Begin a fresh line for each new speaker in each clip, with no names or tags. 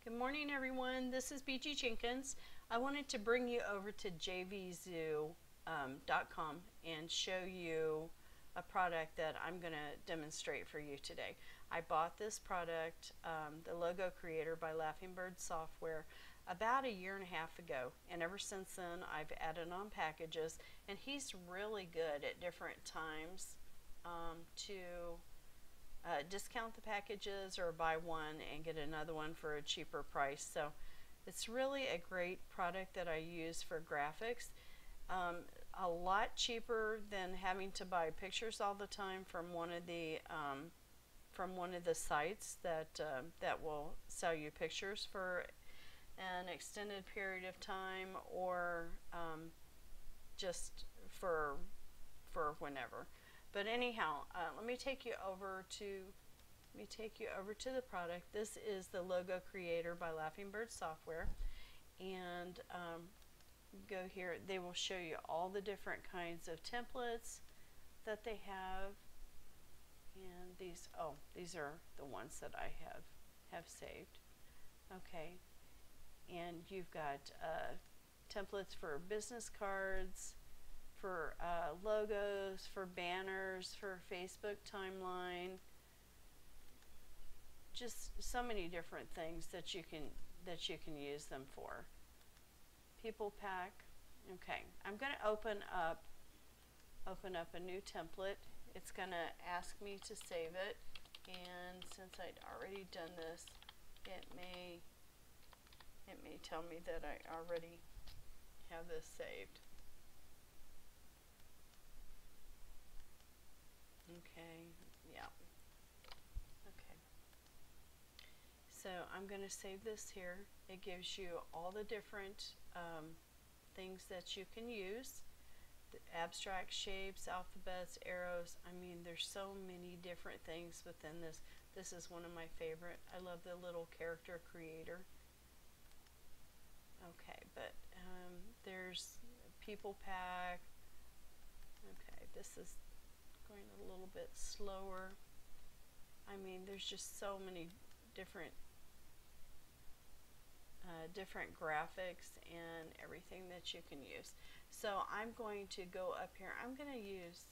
Good morning, everyone. This is BG Jenkins. I wanted to bring you over to jvzoo.com and show you a product that I'm going to demonstrate for you today. I bought this product, the Logo Creator by Laughingbird software, about a year and a half ago, and ever since then I've added on packages, and he's really good at different times to discount the packages or buy one and get another one for a cheaper price. So it's really a great product that I use for graphics. A lot cheaper than having to buy pictures all the time from one of the sites that that will sell you pictures for an extended period of time, or just for whenever. But anyhow, let me take you over to the product. This is the Logo Creator by Laughingbird software, and go here. They will show you all the different kinds of templates that they have, and these are the ones that I have saved. Okay, and you've got templates for business cards, for logos, for banners, for Facebook timeline, just so many different things that you can use them for. People pack. Okay, I'm going to open up a new template. It's going to ask me to save it, and since I'd already done this, it may tell me that I already have this saved. Okay, yeah. Okay. So I'm going to save this here. It gives you all the different things that you can use. The abstract shapes, alphabets, arrows. I mean, there's so many different things within this. This is one of my favorite. I love the little character creator. Okay, but there's people pack. Okay, this is going a little bit slower. I mean, there's just so many different graphics and everything that you can use. So I'm going to go up here. I'm going to use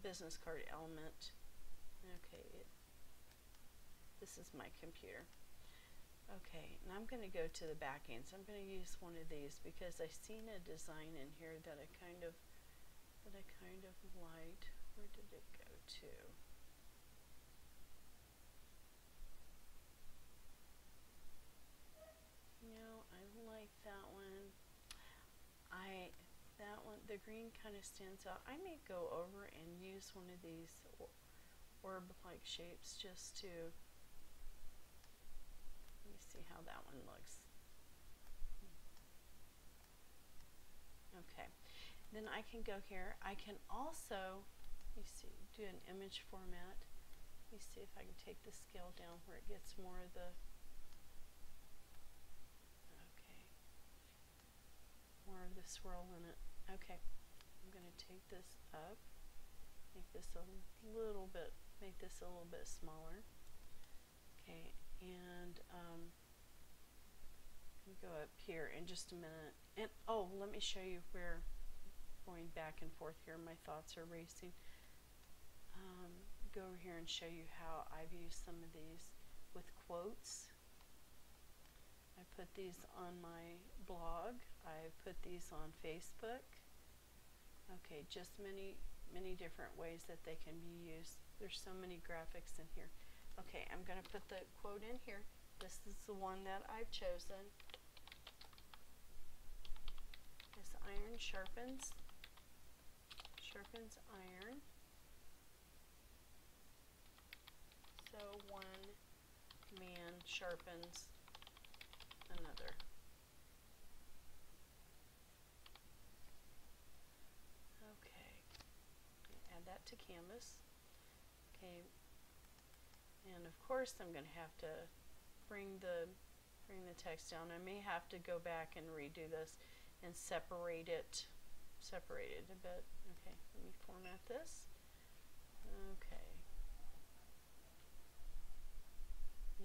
business card element. Okay, this is my computer. Okay, and I'm going to go to the back end. So I'm going to use one of these because I've seen a design in here that I kind of liked. Where did it go to? No, I like that one. That one, the green kind of stands out. I may go over and use one of these orb-like shapes just to, let me see how that one looks. Okay, then I can go here. I can also, let me see, do an image format. Let me see if I can take the scale down where it gets more of the, okay, more of the swirl in it. Okay, I'm going to take this up, make this a little bit smaller. Okay, and I'm going to go up here in just a minute. And oh, let me show you where, going back and forth here, my thoughts are racing. Go over here and show you how I've used some of these with quotes. I put these on my blog. I put these on Facebook. Okay, just many different ways that they can be used. There's so many graphics in here. Okay, I'm going to put the quote in here. This is the one that I've chosen. This iron sharpens iron. So one man sharpens another. Okay, add that to canvas. Okay, and of course I'm going to have to bring the text down. I may have to go back and redo this and separate it a bit. Okay, let me format this. Okay.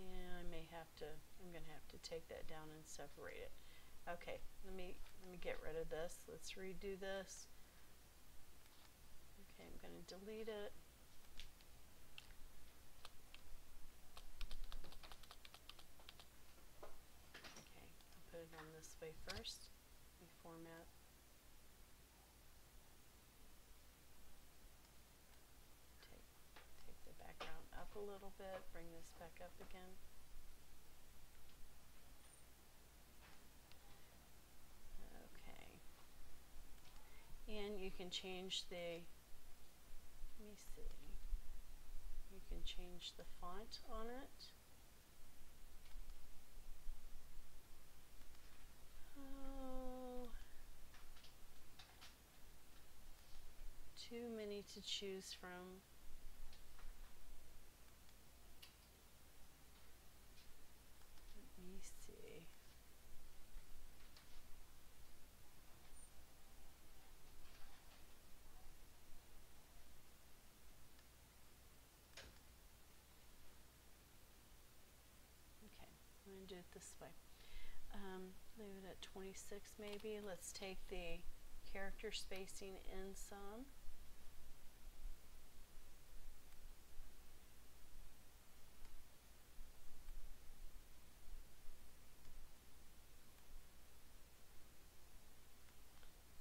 Yeah, I'm gonna have to take that down and separate it. Okay, let me get rid of this. Let's redo this. Okay, I'm gonna delete it. Okay, I'll put it on this way first. Let me format. Take the background up a little bit, bring this back up again. Okay. And you can change the, let me see, you can change the font on it. Oh, too many to choose from. Let me see. Okay, I'm going to do it this way. Leave it at 26 maybe. Let's take the character spacing in some.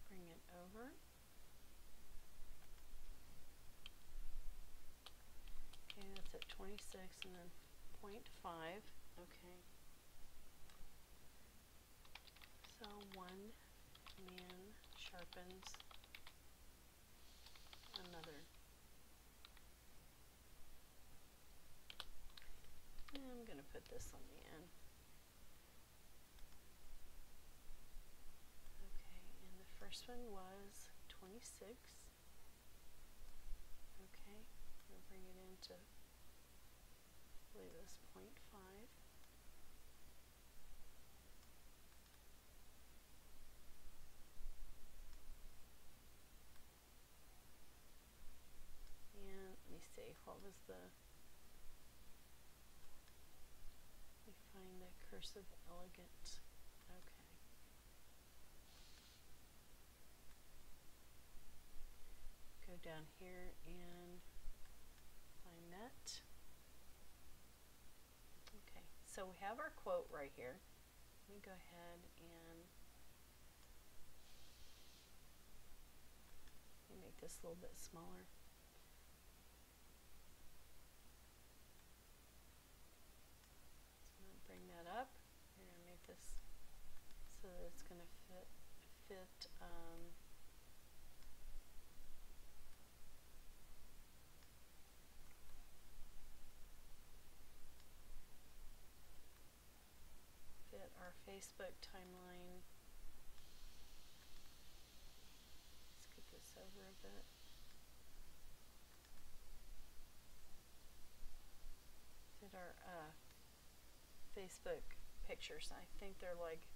Bring it over. Okay, that's at 26 and then 0.5. Okay. So one man sharpens another. And I'm going to put this on the end. Okay, and the first one was 26. Okay, we'll bring it into, I believe it was 0.5. And let me see, what was the, let me find the cursive elegant. Okay. Go down here and find that. Okay, so we have our quote right here. Let me go ahead and make this a little bit smaller. So I'm going to bring that up. We're going to make this so that it's going to fit our Facebook timeline. Scoot this over a bit. Fit our Facebook pictures. I think they're like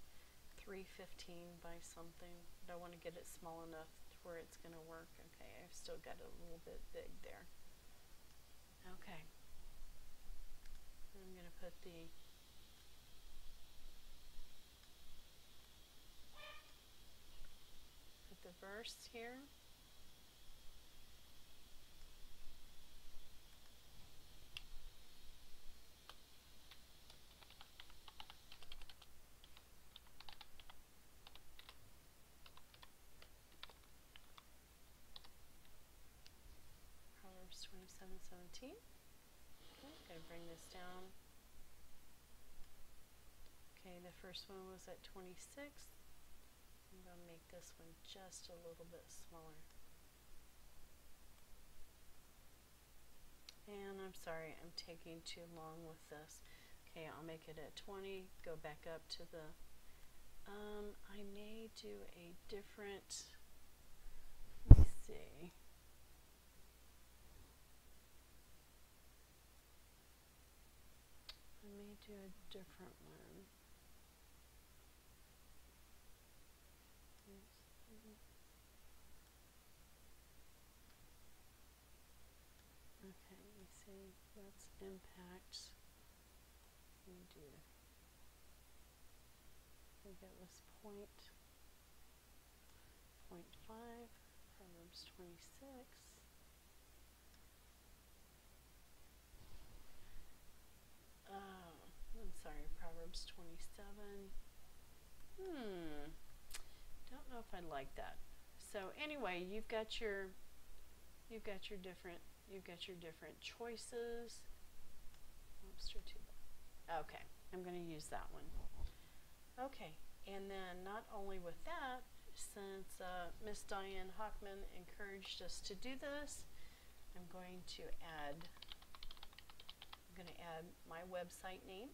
315 by something, but I want to get it small enough to where it's going to work. Okay, I've still got it a little bit big there. Okay, I'm going to put the verse here. Proverbs 27:17. Okay, I'm going to bring this down. Okay, the first one was at 26. I'm going to make this one just a little bit smaller. And I'm sorry, I'm taking too long with this. Okay, I'll make it at 20, go back up to the, I may do a different, let me see. I may do a different one. Okay, let me see, let's impact. do? I think it was point 5, Proverbs 26. I'm sorry, Proverbs 27. Don't know if I like that. So anyway, you've got your different choices. Oops, okay, I'm going to use that one. Okay, and then not only with that, since Miss Diane Hockman encouraged us to do this, I'm going to add my website name.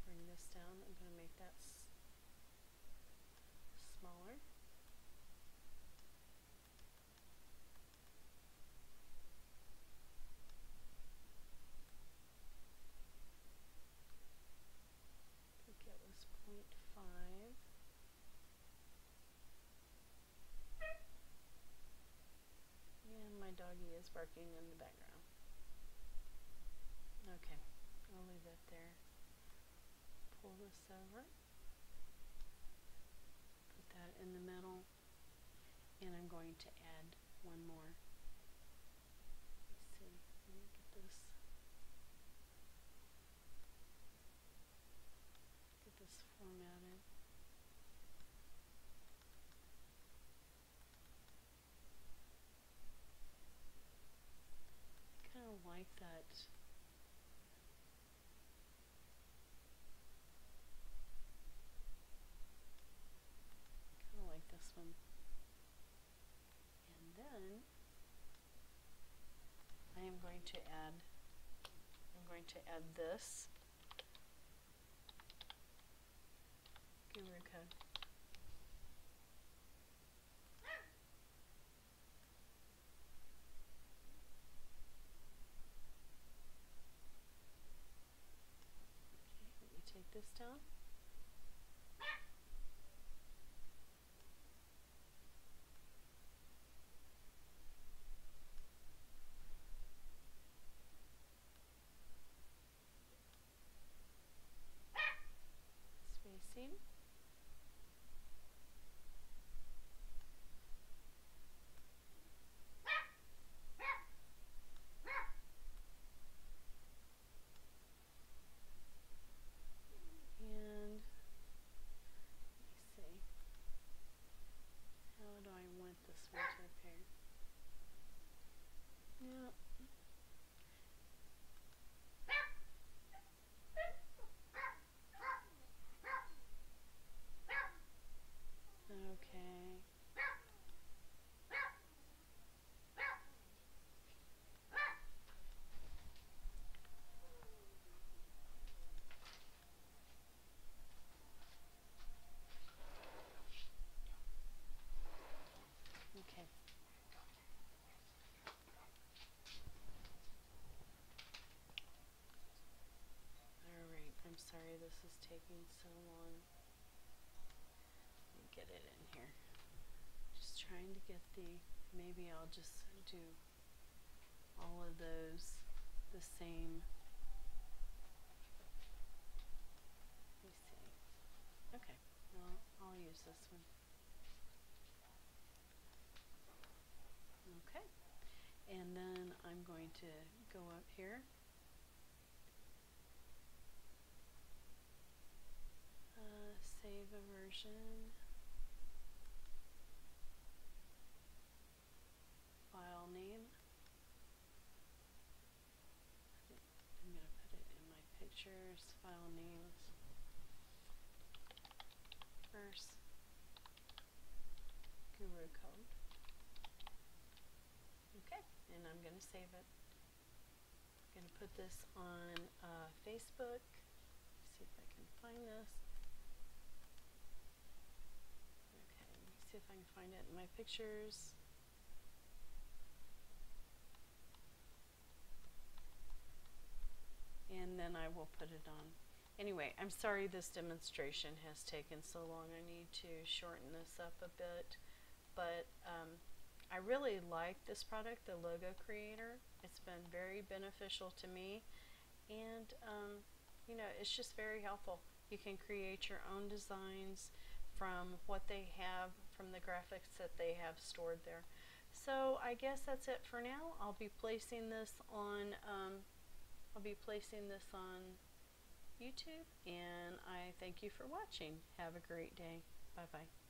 Bring this down. I'm going to make that smaller. I think it was 0.5. And my doggie is barking in the background. Okay, I'll leave it there. Pull this over. Put that in the middle. And I'm going to add one more. Let's see, let me get this formatted. I kind of like that. I kind of like this one. And then I'm going to add this guru code. Okay, let me take this down. Spacing. And let me see. How do I want this one to appear? Yeah. Okay. Okay. Alright, I'm sorry this is taking so long. Let me get it in here. Just trying to get maybe I'll just do all of those the same. Let me see. Okay, well, I'll use this one. Okay, and then I'm going to go up here. Save a version. File name. I'm going to put it in my pictures. File names. First. Guru code. Okay, and I'm going to save it. I'm going to put this on Facebook. See if I can find this. Okay, let me see if I can find it in my pictures. And then I will put it on. Anyway, I'm sorry this demonstration has taken so long. I need to shorten this up a bit, but I really like this product, the Logo Creator. It's been very beneficial to me, and you know, it's just very helpful. You can create your own designs from what they have, from the graphics that they have stored there. So I guess that's it for now. I'll be placing this on YouTube, and I thank you for watching. Have a great day. Bye bye.